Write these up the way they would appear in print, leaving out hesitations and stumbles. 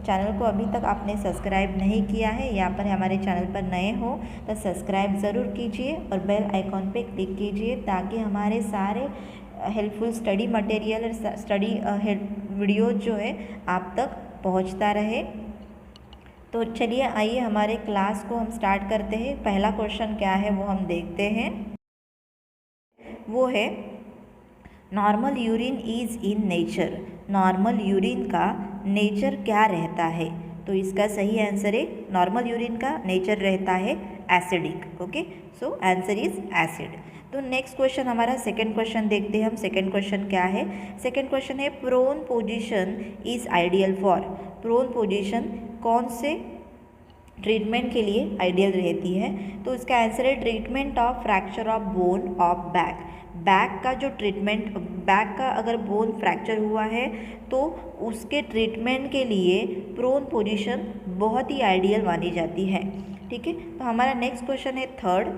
Channel को अभी तक आपने सब्सक्राइब नहीं किया है, यहाँ पर हमारे चैनल पर नए हो तो सब्सक्राइब ज़रूर कीजिए और बेल आइकॉन पे क्लिक कीजिए ताकि हमारे सारे हेल्पफुल स्टडी मटेरियल और स्टडी वीडियो जो है आप तक पहुंचता रहे। तो चलिए आइए हमारे क्लास को हम स्टार्ट करते हैं। पहला क्वेश्चन क्या है वो हम देखते हैं। वो है normal urine is in nature. Normal urine का नेचर क्या रहता है? तो इसका सही आंसर है नॉर्मल यूरिन का नेचर रहता है acidic. Okay, so answer is acid. तो नेक्स्ट क्वेश्चन हमारा सेकंड क्वेश्चन देखते हैं हम। सेकंड क्वेश्चन क्या है? सेकंड क्वेश्चन है prone position is ideal for. Prone position कौन से ट्रीटमेंट के लिए आइडियल रहती है? तो इसका आंसर है treatment of fracture of bone of back. Back का जो ट्रीटमेंट, बैक का अगर बोन फ्रैक्चर हुआ है तो उसके ट्रीटमेंट के लिए प्रोन पोजीशन बहुत ही आइडियल मानी जाती है। ठीक है, तो हमारा नेक्स्ट क्वेश्चन है थर्ड।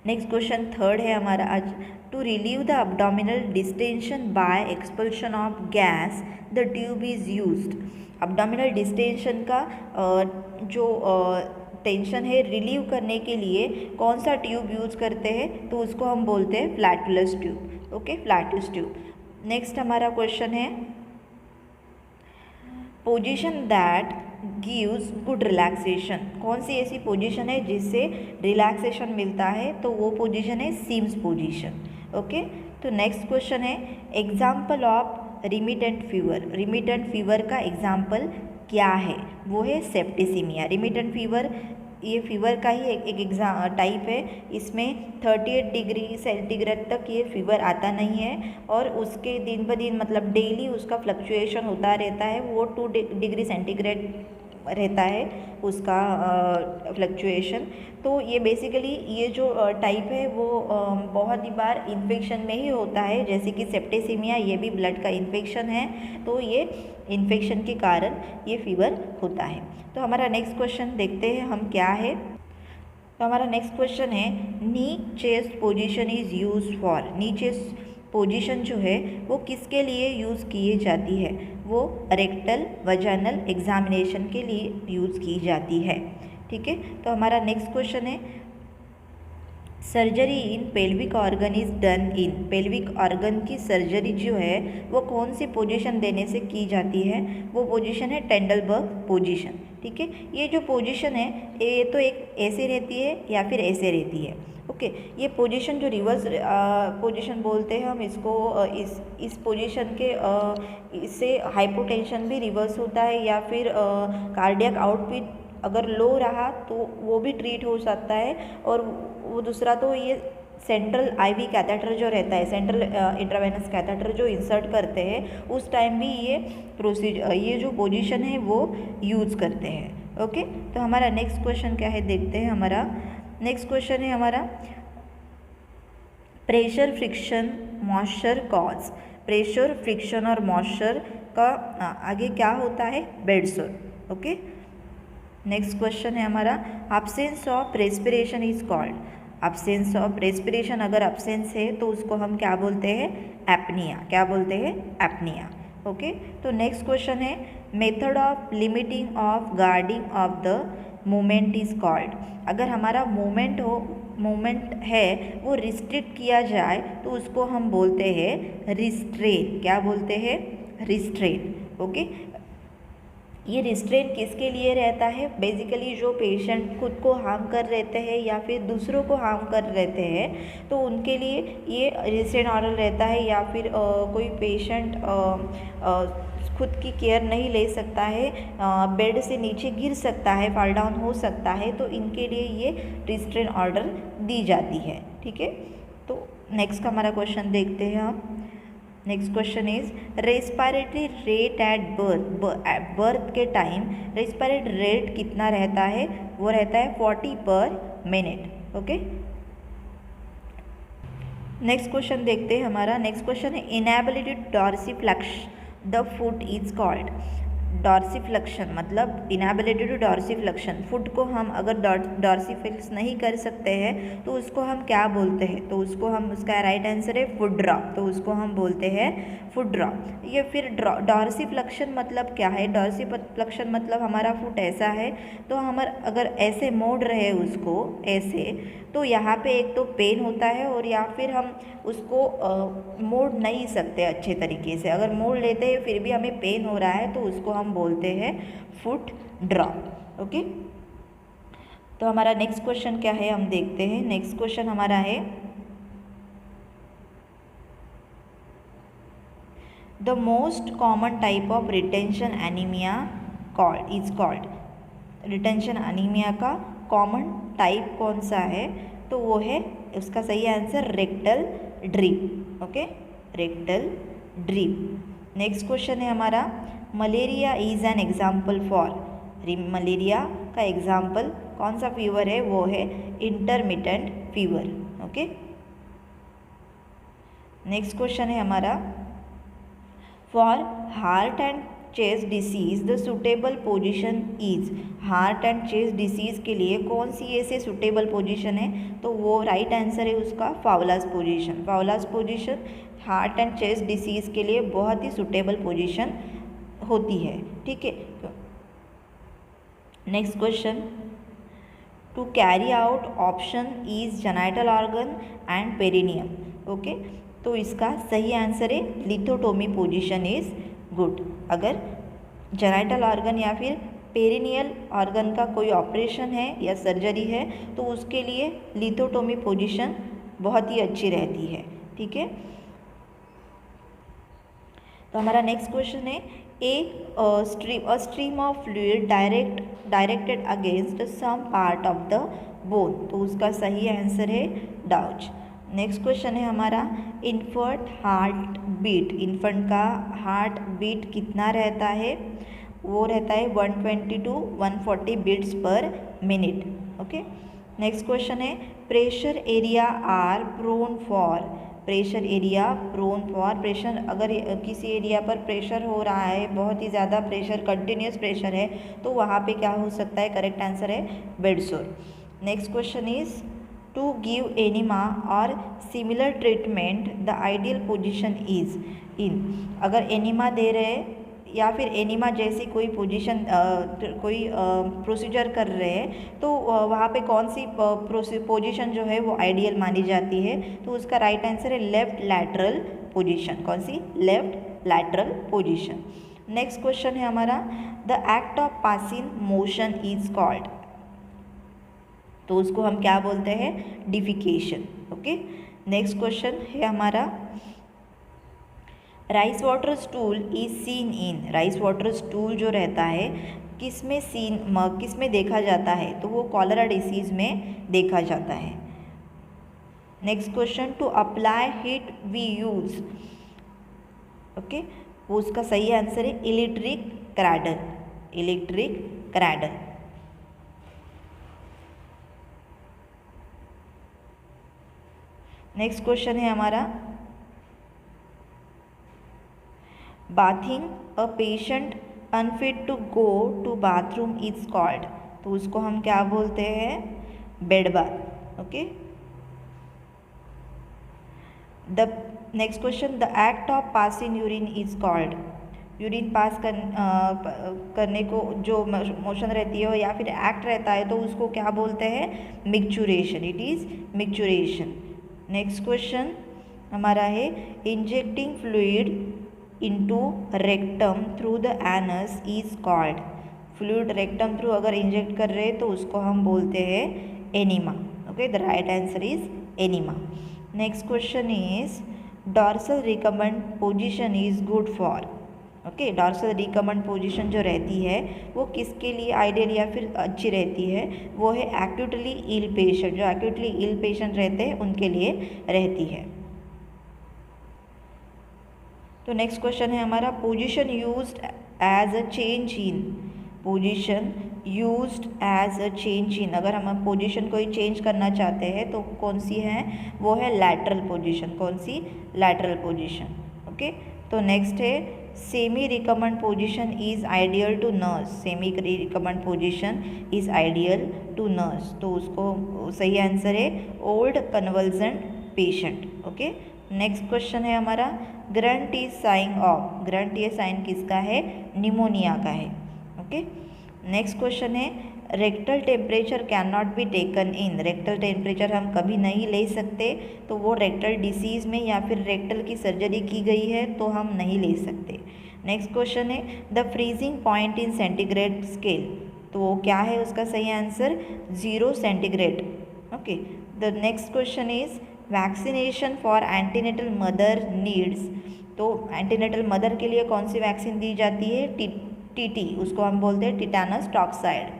नेक्स्ट क्वेश्चन थर्ड है हमारा आज। To relieve the abdominal distension by expulsion of gas the tube is used. abdominal distension का जो टेंशन है रिलीव करने के लिए कौन सा ट्यूब यूज करते हैं? तो उसको हम बोलते हैं flatus tube. Okay, flatus tube. Next हमारा क्वेश्चन है position that gives good relaxation. कौन सी ऐसी पोजीशन है जिससे रिलैक्सेशन मिलता है? तो वो पोजीशन है सिम्स पोजीशन। ओके, तो नेक्स्ट क्वेश्चन है एग्जाम्पल ऑफ रिमिटेंट फीवर। रिमिटेंट फीवर का एग्जाम्पल क्या है? वो है सेप्टिसिमिया। रिमिटेंट फीवर ये फीवर का ही एक टाइप है। इसमें 38 डिग्री सेंटीग्रेड तक ये फीवर आता नहीं है और उसके दिन ब दिन मतलब डेली उसका फ्लक्चुएशन होता रहता है। वो 2 डिग्री सेंटीग्रेड रहता है उसका फ्लक्चुएशन। तो ये बेसिकली ये जो टाइप है वो बहुत ही बार इन्फेक्शन में ही होता है, जैसे कि सेप्टिसिमिया, ये भी ब्लड का इन्फेक्शन है। तो ये इन्फेक्शन के कारण ये फीवर होता है। तो हमारा नेक्स्ट क्वेश्चन देखते हैं हम क्या है। तो हमारा नेक्स्ट क्वेश्चन है नी chest position is use for. Knee chest position जो है वो किसके लिए यूज़ की जाती है? वो रेक्टल वजाइनल एग्जामिनेशन के लिए यूज़ की जाती है। ठीक है, तो हमारा नेक्स्ट क्वेश्चन है surgery in pelvic organ is done in. Pelvic organ की सर्जरी जो है वो कौन सी पोजीशन देने से की जाती है? वो पोजीशन है टेंडलबर्ग पोजीशन। ठीक है, ये जो पोजीशन है ये तो एक ऐसे रहती है या फिर ऐसे रहती है। ओके, ये पोजीशन जो रिवर्स पोजीशन बोलते हैं हम इसको, इस पोजीशन के इससे हाइपोटेंशन भी रिवर्स होता है या फिर कार्डियक आउटपुट अगर लो रहा तो वो भी ट्रीट हो सकता है। और वो दूसरा तो ये सेंट्रल आईवी कैथेटर जो रहता है, सेंट्रल इंट्रावेनस कैथेटर जो इंसर्ट करते हैं उस टाइम भी ये प्रोसीजर, ये जो पोजीशन है वो यूज़ करते हैं। ओके, तो हमारा नेक्स्ट क्वेश्चन क्या है देखते हैं। हमारा नेक्स्ट क्वेश्चन है हमारा pressure friction moisture cause. Pressure friction और मॉइस्चर का आगे क्या होता है? बेड सोर। ओके, नेक्स्ट क्वेश्चन है हमारा absence of respiration is called. Absence of respiration अगर एब्सेंस है तो उसको हम क्या बोलते हैं? एपनिया। क्या बोलते हैं? एपनिया। ओके, तो next question is method of limiting of guarding of the movement is called. अगर हमारा मूवमेंट है वो रिस्ट्रिक्ट किया जाए तो उसको हम बोलते हैं रिस्ट्रेन। क्या बोलते हैं? रिस्ट्रेन। ओके, ये रिस्ट्रेन किसके लिए रहता है? बेसिकली जो पेशेंट खुद को हार्म कर रहते हैं या फिर दूसरों को हार्म कर रहते हैं तो उनके लिए ये रिस्ट्रेन ऑर्डर रहता है। या फिर कोई पेशेंट खुद की केयर नहीं ले सकता है, बेड से नीचे गिर सकता है, फॉल डाउन हो सकता है, तो इनके लिए ये रिस्ट्रेन ऑर्डर दी जाती है। ठीक है, तो नेक्स्ट का हमारा क्वेश्चन देखते हैं हम। Next question is respiratory rate at birth के टाइम रेस्पिरेटरी रेट कितना रहता है? वो रहता है 40 पर मिनट। ओके, नेक्स्ट क्वेश्चन देखते हैं हमारा। नेक्स्ट क्वेश्चन है inability to dorsiflex the foot is called. Dorsiflexion मतलब इनएबिलिटी टू डॉर्सिफ्लेक्शन, फुट को हम अगर डॉर्सिफ्लेक्स नहीं कर सकते हैं तो उसको हम क्या बोलते हैं, तो उसको हम, उसका राइट आंसर है फुट ड्रॉप, तो उसको हम बोलते हैं फुट ड्रॉप। ये फिर डॉर्सिफ्लेक्शन मतलब क्या है, डॉर्सिफ्लेक्शन मतलब हमारा फुट ऐसा है तो हमारा अगर ऐसे मोड़ रहे उसको ऐसे, तो यहाँ पे एक तो पेन होता है और या फिर हम उसको मोड़ नहीं सकते अच्छे तरीके से, अगर मोड़ लेते हैं फिर भी हमें पेन हो रहा है तो उसको हम बोलते हैं फुट ड्रॉप। ओके, तो हमारा नेक्स्ट क्वेश्चन क्या है हम देखते हैं। नेक्स्ट क्वेश्चन हमारा है the most common type of retention anaemia is called. Retention anaemia का कॉमन टाइप कौन सा है, तो वो है, उसका सही answer rectal drip. Okay, rectal drip. Next question है हमारा malaria is an example for. Malaria का एग्जाम्पल कौन सा फीवर है, वो है intermittent fever. Okay, next question है हमारा for heart and chest disease the suitable position is. Heart and chest disease के लिए कौन सी ऐसे सुटेबल पोजीशन है, तो वो राइट आंसर है उसका Fowler's position. Fowler's position heart and chest disease के लिए बहुत ही सुटेबल पोजीशन होती है। ठीक है, next question to carry out option is genital organ and perineum. Okay, तो इसका सही आंसर है लिथोटोमी पोजीशन इज गुड। अगर जेनिटल ऑर्गन या फिर पेरिनियल ऑर्गन का कोई ऑपरेशन है या सर्जरी है तो उसके लिए लिथोटोमी पोजीशन बहुत ही अच्छी रहती है। ठीक है, तो हमारा नेक्स्ट क्वेश्चन है a stream of fluid directed against some part of the bone, तो उसका सही आंसर है डाउच। नेक्स्ट क्वेश्चन है हमारा इन्फेंट हार्ट बीट। इन्फेंट का हार्ट बीट कितना रहता है, वो रहता है 120 to 140 beats per minute. Okay, next question है pressure area are prone for. Pressure area prone for, pressure अगर किसी एरिया पर प्रेशर हो रहा है, बहुत ही ज़्यादा प्रेशर, कंटिन्यूस प्रेशर है, तो वहाँ पे क्या हो सकता है, करेक्ट आंसर है bed sore. Next question is to give enema और similar treatment the ideal position is in. अगर एनिमा दे रहे हैं या फिर एनिमा जैसी कोई पोजीशन कोई प्रोसीजर कर रहे हैं तो वहाँ पे कौन सी पोजीशन जो है वो आइडियल मानी जाती है, तो उसका राइट आंसर है लेफ्ट लैटरल पोजीशन। कौन सी, left lateral position. Next question है हमारा the act of passing motion is called, तो उसको हम क्या बोलते हैं, डिफिकेशन। ओके, नेक्स्ट क्वेश्चन है हमारा rice water stool is seen in. Rice water stool जो रहता है किस में देखा जाता है, तो वो कॉलरा डिसीज़ में देखा जाता है। Next question to apply heat we use. Okay, वो उसका सही आंसर है electric cradle. Electric cradle. Next question है हमारा bathing a patient unfit to go to bathroom is called, तो उसको हम क्या बोलते हैं, bed bath. Okay, the next question the act of passing urine is called. Urine pass करने को जो मोशन रहती है या फिर एक्ट रहता है तो उसको क्या बोलते हैं, micturition. It is micturition. Next question हमारा है injecting fluid into rectum through the anus is called. Fluid rectum through अगर इंजेक्ट कर रहे हैं तो उसको हम बोलते हैं enema. Okay, the right answer is enema. Next question is dorsal recumbent position is good for. Okay, dorsal recumbent position जो रहती है वो किसके लिए आइडियल या फिर अच्छी रहती है, वो है एक्यूटली इल पेशेंट। जो एक्यूटली इल पेशेंट रहते हैं उनके लिए रहती है। तो नेक्स्ट क्वेश्चन है हमारा position used as a change in. Position used as a change in, अगर हम पोजीशन कोई चेंज करना चाहते हैं तो कौन सी है, वो है लैटरल पोजीशन। कौन सी, लैटरल पोजीशन। ओके, तो नेक्स्ट है semi recumbent position is ideal to nurse, semi recumbent position is ideal to nurse, तो उसको सही आंसर है old convalescent patient. Okay, next question है हमारा grunt is sign of, grunt ये साइन किसका है, निमोनिया का है। ओके, नेक्स्ट क्वेश्चन है rectal temperature can not be taken in, rectal temperature हम कभी नहीं ले सकते, तो वो रेक्टल डिसीज़ में या फिर रेक्टल की सर्जरी की गई है तो हम नहीं ले सकते। नेक्स्ट क्वेश्चन है the freezing point in centigrade scale, तो वो क्या है उसका सही answer 0 centigrade. Okay, the next question is vaccination for antenatal mother needs, तो एंटीनेटल मदर के लिए कौन सी वैक्सीन दी जाती है, टीटी, उसको हम बोलते हैं टिटानस टॉक्साइड।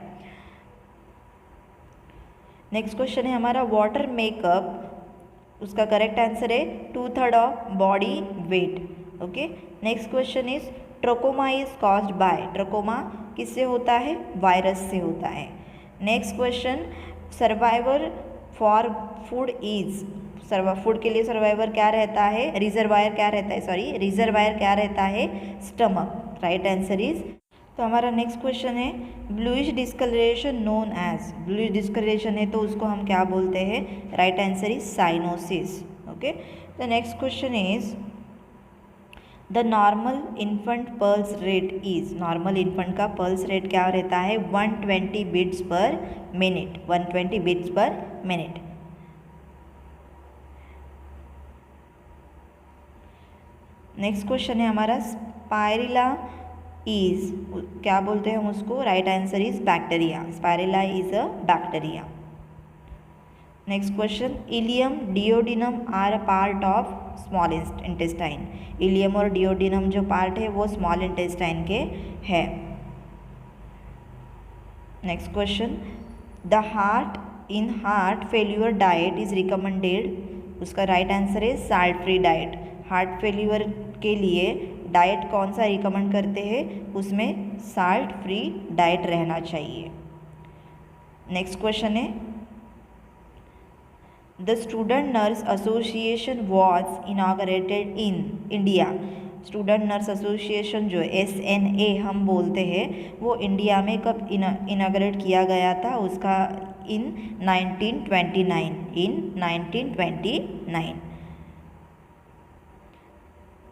नेक्स्ट क्वेश्चन है हमारा वाटर मेकअप, उसका करेक्ट आंसर है 2/3 of body weight. Okay, next question is trachoma is caused by, trachoma किससे होता है, वायरस से होता है। Next question survivor for food is, food के लिए सर्वाइवर क्या रहता है, रिजर्वायर क्या रहता है, सॉरी रिजर्वायर क्या रहता है, स्टमक, राइट आंसर इज। तो हमारा नेक्स्ट क्वेश्चन है bluish discoloration known as, bluish discoloration है तो उसको हम क्या बोलते हैं, right answer is cyanosis. Okay, the next question is the normal infant pulse rate is, normal infant का पल्स रेट क्या रहता है 120 beats per minute, 120 beats per minute. Next question है हमारा स्पाइरिला इज, क्या बोलते हैं हम उसको, right answer is bacteria, spirilla is a bacteria. Next question ileum duodenum are a part of small intestine, ileum और डिओडिनम जो पार्ट है वो स्मॉल इंटेस्टाइन के है। Next question the heart in heart failure diet is recommended, उसका right answer है salt free diet, heart failure के लिए डाइट कौन सा रिकमेंड करते हैं, उसमें साल्ट फ्री डाइट रहना चाहिए। नेक्स्ट क्वेश्चन है the student nurse association was inaugurated in India, student nurse association जो SNA हम बोलते हैं वो इंडिया में कब इनॉग्रेट किया गया था, उसका इन 1929, इन 1929।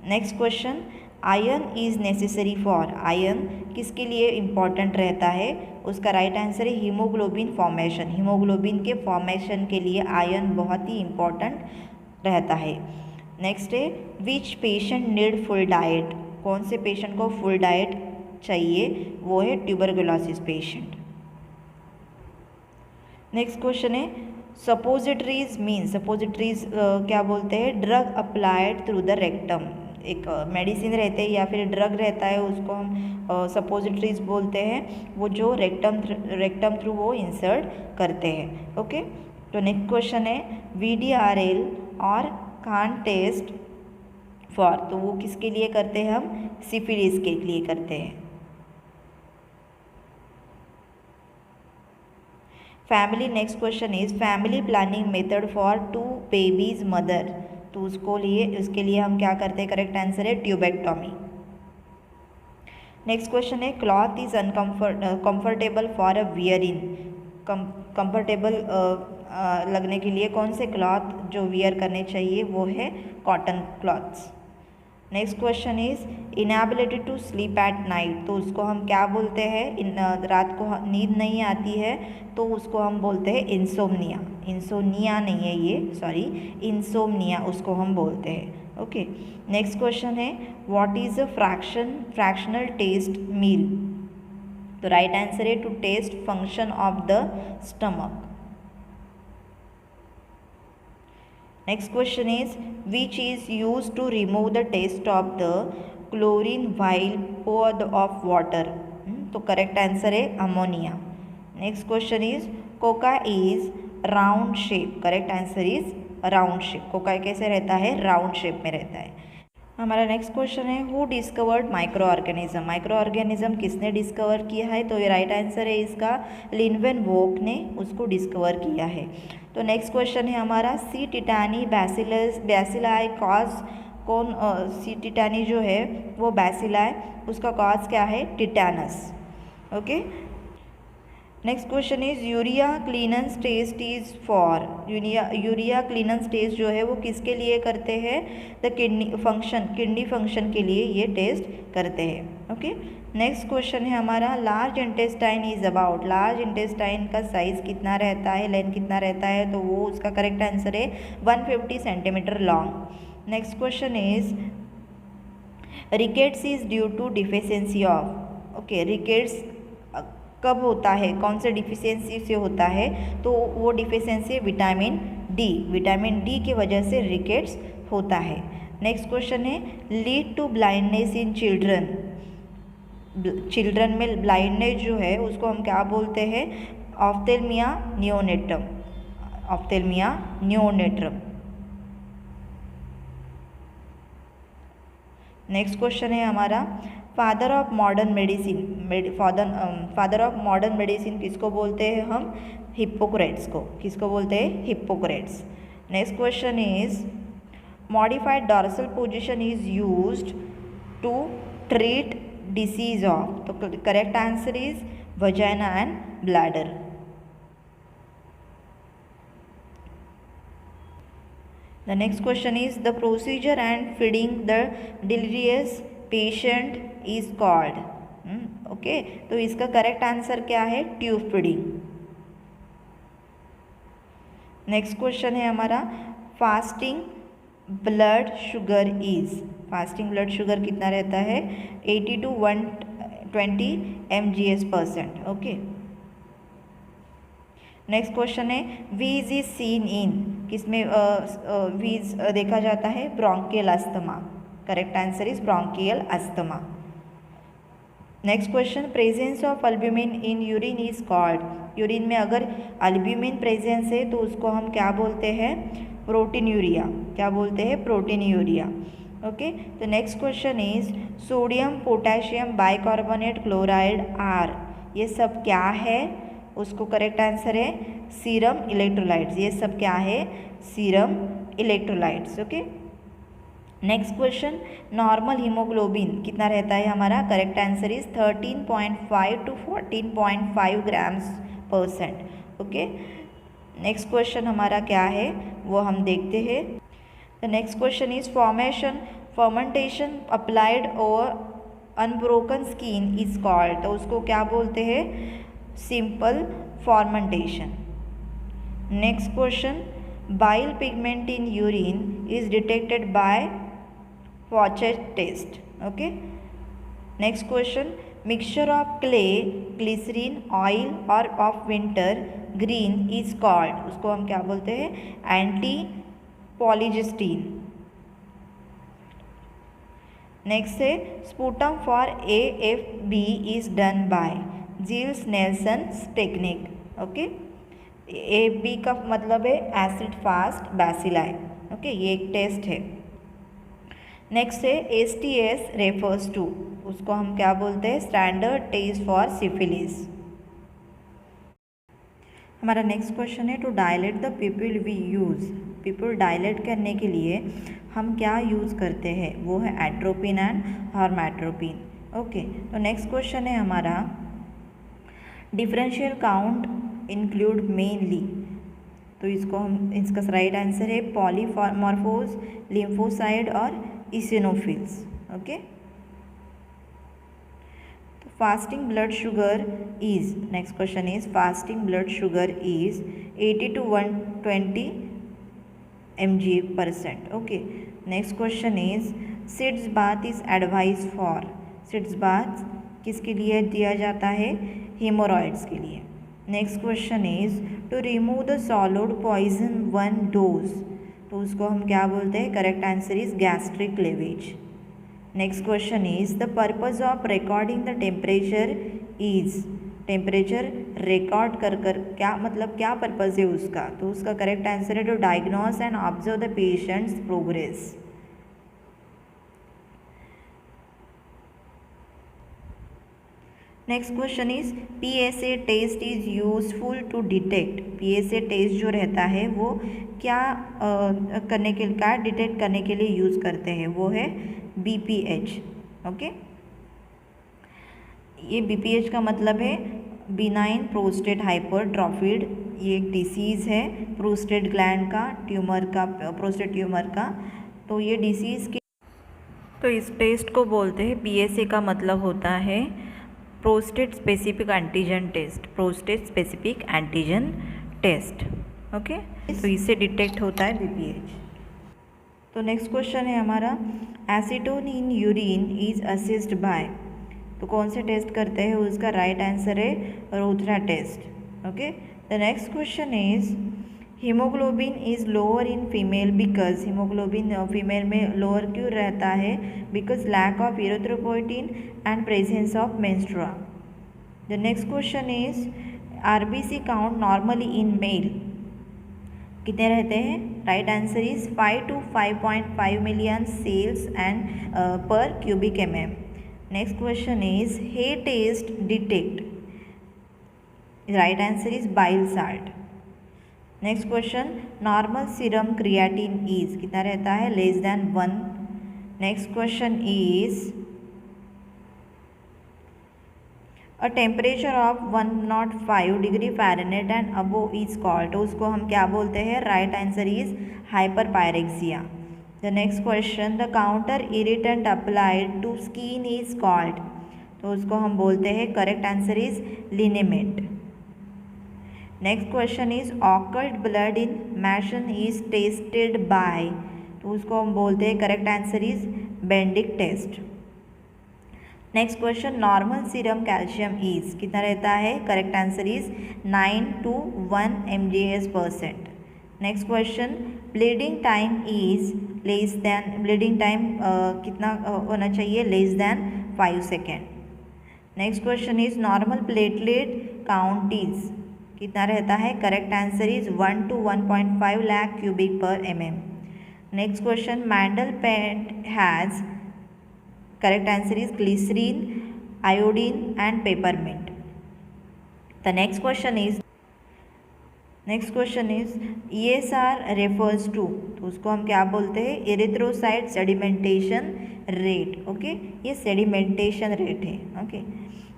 Next question iron is necessary for, iron किसके लिए इम्पॉर्टेंट रहता है, उसका राइट आंसर है हीमोग्लोबिन फॉर्मेशन, हीमोग्लोबिन के फॉर्मेशन के लिए आयरन बहुत ही इम्पॉर्टेंट रहता है। नेक्स्ट है विच पेशेंट नीड फुल डाइट, कौन से पेशेंट को फुल डाइट चाहिए, वो है ट्यूबरकुलोसिस पेशेंट। नेक्स्ट क्वेश्चन है सपोजिटरीज मीन, सपोजिटरीज क्या बोलते हैं, drug applied through the rectum, एक मेडिसिन रहते हैं या फिर ड्रग रहता है उसको हम सपोजिटरीज बोलते हैं, वो जो रेक्टम थ्रू वो इंसर्ट करते हैं। ओके, तो नेक्स्ट क्वेश्चन है VDRL और कान टेस्ट फॉर, तो वो किसके लिए करते हैं हम, सिफिलिस के लिए करते हैं। Family, next question is family planning method for 2 babies mother, तो उसके लिए हम क्या करते हैं, करेक्ट आंसर है ट्यूबेक्टॉमी। नेक्स्ट क्वेश्चन है cloth is comfortable for a wearing, comfortable लगने के लिए कौन से क्लॉथ जो वियर करने चाहिए, वो है cotton clothes. Next question is inability to sleep at night, तो उसको हम क्या बोलते हैं, रात को नींद नहीं आती है तो उसको हम बोलते हैं इंसोम्निया, इंसोनिया नहीं है ये, सॉरी इंसोम्निया उसको हम बोलते हैं। ओके, नेक्स्ट क्वेश्चन है what is a fractional test meal, तो राइट आंसर है to test function of the stomach. Next question is which is use to remove the taste of the chlorine while poured of water, तो correct answer है ammonia. Next question is cocci is round shape, correct answer is round shape, cocci कैसे रहता है, round shape में रहता है। हमारा next question है who discovered micro organism, micro organism किसने डिस्कवर किया है, तो ये राइट आंसर है इसका लिन्वेनवोक ने उसको डिस्कवर किया है। तो नेक्स्ट क्वेश्चन है हमारा सी टिटानी बैसिलाई कौन सी टिटानी जो है वो बैसिलाई, उसका कॉज क्या है, tetanus. Okay, next question is urea clearance test is for, urea clearance test जो है वो किसके लिए करते हैं, द किडनी फंक्शन के लिए ये टेस्ट करते हैं। ओके, नेक्स्ट क्वेश्चन है हमारा large intestine is about, large intestine का साइज कितना रहता है, लेंथ कितना रहता है, तो वो उसका करेक्ट आंसर है 150 centimetre long. Next question is rickets is due to deficiency of, okay, rickets कब होता है, कौन से डिफिशियंसी से होता है, तो वो deficiency vitamin D, vitamin D की वजह से रिकेट्स होता है। नेक्स्ट क्वेश्चन है lead to blindness in children, children में ब्लाइंडनेस जो है उसको हम क्या बोलते हैं, ऑफ्थेल्मिया नियोनेट्रम, ऑफ्थेल्मिया नियोनेट्रम। नेक्स्ट क्वेश्चन है हमारा father of modern medicine, father of modern medicine किसको बोलते हैं हम, हिप्पोक्रेट्स को, किसको बोलते हैं, Hippocrates. Next question is modified dorsal position is used to treat disease of, तो correct answer is vagina and bladder. The next question is the procedure and feeding the delirious patient is called, okay, तो इसका correct answer क्या है, tube feeding. Next question है हमारा fasting blood sugar is, fasting blood sugar कितना रहता है, 80 to 120 mgs%। Okay, next question है वीज इज सीन इन, किसमें वीज देखा जाता है, bronchial asthma, correct answer is bronchial asthma. Next question presence of albumin in urine is called, urine में अगर अल्ब्यूमिन प्रेजेंस है तो उसको हम क्या बोलते हैं, प्रोटीनयूरिया, क्या बोलते हैं, प्रोटीनयूरिया। ओके, तो next question is sodium potassium bicarbonate chloride are, ये सब क्या है, उसको करेक्ट आंसर है सीरम इलेक्ट्रोलाइट्स, ये सब क्या है, serum electrolytes. Okay, next question normal haemoglobin कितना रहता है हमारा, correct answer is 13.5 to 14.5 grams%। Okay, next question हमारा क्या है वो हम देखते हैं। The next question is fermentation applied over unbroken skin is called, तो उसको क्या बोलते हैं, simple fomentation. Next question bile pigment in urine is detected by Fauchet test. Okay, next question mixture of clay glycerine oil और of wintergreen is called, उसको हम क्या बोलते हैं, एंटी पॉलीजिस्टीन। नेक्स्ट है sputum for AFB is done by Ziehl Neelsen's technique. Okay, AFB का मतलब है एसिड फास्ट बैसिलाई। ओके, ये एक टेस्ट है। नेक्स्ट है STS रेफर्स टू, उसको हम क्या बोलते हैं, स्टैंडर्ड टेस्ट फॉर सिफिलिस। हमारा नेक्स्ट क्वेश्चन है to dilate the pupil we use, pupil dilate करने के लिए हम क्या यूज़ करते हैं, वो है एट्रोपिन एंड हॉर्मेट्रोपिन। ओके, तो नेक्स्ट क्वेश्चन है हमारा डिफरेंशियल काउंट इंक्लूड मेनली, तो इसको हम, इसका राइट आंसर है पॉलीमॉर्फोज, लिम्फोसाइड और इसिनोफिल्स। ओके, तो fasting blood sugar is, next question is fasting blood sugar is 80 to 120 mg%। Okay, next question is sitz bath is advise for, sitz bath किसके लिए दिया जाता है, हेमोरॉइड्स के लिए। Next question is to remove the solid poison 1 dose, तो उसको हम क्या बोलते हैं, correct answer is gastric lavage. Next question is the purpose of recording the temperature is, temperature record कर क्या मतलब, क्या पर्पज है उसका, तो उसका करेक्ट आंसर है to diagnose and observe the patients progress. Next question is PSA test is useful to detect. PSA test जो रहता है वो क्या करने के क्या डिटेक्ट करने के लिए यूज़ करते हैं, वो है BPH। ओके, ये BPH का मतलब है बिनाइन प्रोस्टेट हाइपरट्रॉफीड। ये एक डिसीज़ है प्रोस्टेट ग्लैंड का, ट्यूमर का, प्रोस्टेट ट्यूमर का। तो ये डिसीज़ के तो इस टेस्ट को बोलते हैं, PSA का मतलब होता है prostate specific antigen test, prostate specific antigen test. Okay, तो इससे डिटेक्ट होता है BPH। तो नेक्स्ट क्वेश्चन है हमारा, acetone in urine is assessed by. तो कौन से टेस्ट करते हैं, उसका राइट आंसर है Rothera test. Okay, the next question is haemoglobin is lower in female because. Haemoglobin female में लोअर क्यों रहता है, because lack of erythropoietin and presence of menstrua. The next question is RBC count normally in male कितने रहते हैं, right answer is 5 to 5.5 million cells and per cubic mm। Next question is Hay test detect, right answer is bile salt. Next question, normal serum creatinine is कितना रहता है, less than 1। Next question is a temperature of 105 degree Fahrenheit and above is called. तो उसको हम क्या बोलते हैं, right answer is hyperpyrexia. The next question, the counter irritant applied to skin is called. तो उसको हम बोलते हैं, correct answer is liniment. Next question is occult blood in motion is tested by. तो उसको हम बोलते हैं, correct answer is Benedict test. Next question, normal serum calcium is कितना रहता है, correct answer is 9 to 1 mg/%। Next question, bleeding time is less than, bleeding time कितना होना चाहिए, less than 5 second. Next question is normal platelet count is कितना रहता है, correct answer is 1 to 1.5 lakh cubic per mm। Next question, Mandl paint has, correct answer is glycerine, iodine and peppermint. The next question is ESR refers to. तो उसको हम क्या बोलते हैं, erythrocyte sedimentation rate. Okay, ये सेडिमेंटेशन रेट है। Okay,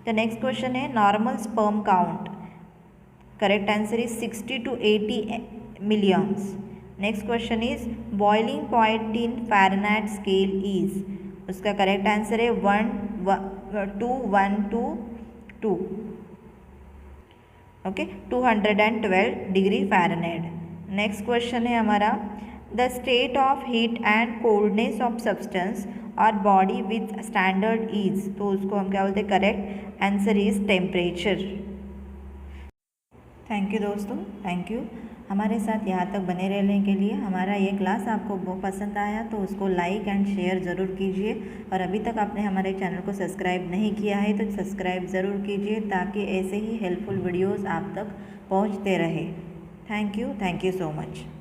the next question है normal sperm count, correct answer is 60 to 80 millions. Next question is boiling point in Fahrenheit scale is, उसका करेक्ट आंसर है 1:1:2। Okay, 212 degree Fahrenheit. Next question है हमारा, the state of heat and coldness of substance और body with standard is. तो उसको हम क्या बोलते हैं, correct answer is temperature. Thank you दोस्तों, थैंक यू हमारे साथ यहाँ तक बने रहने के लिए। हमारा ये क्लास आपको बहुत पसंद आया तो उसको लाइक एंड शेयर ज़रूर कीजिए, और अभी तक आपने हमारे चैनल को सब्सक्राइब नहीं किया है तो सब्सक्राइब ज़रूर कीजिए, ताकि ऐसे ही हेल्पफुल वीडियोज़ आप तक पहुँचते रहे। Thank you so much.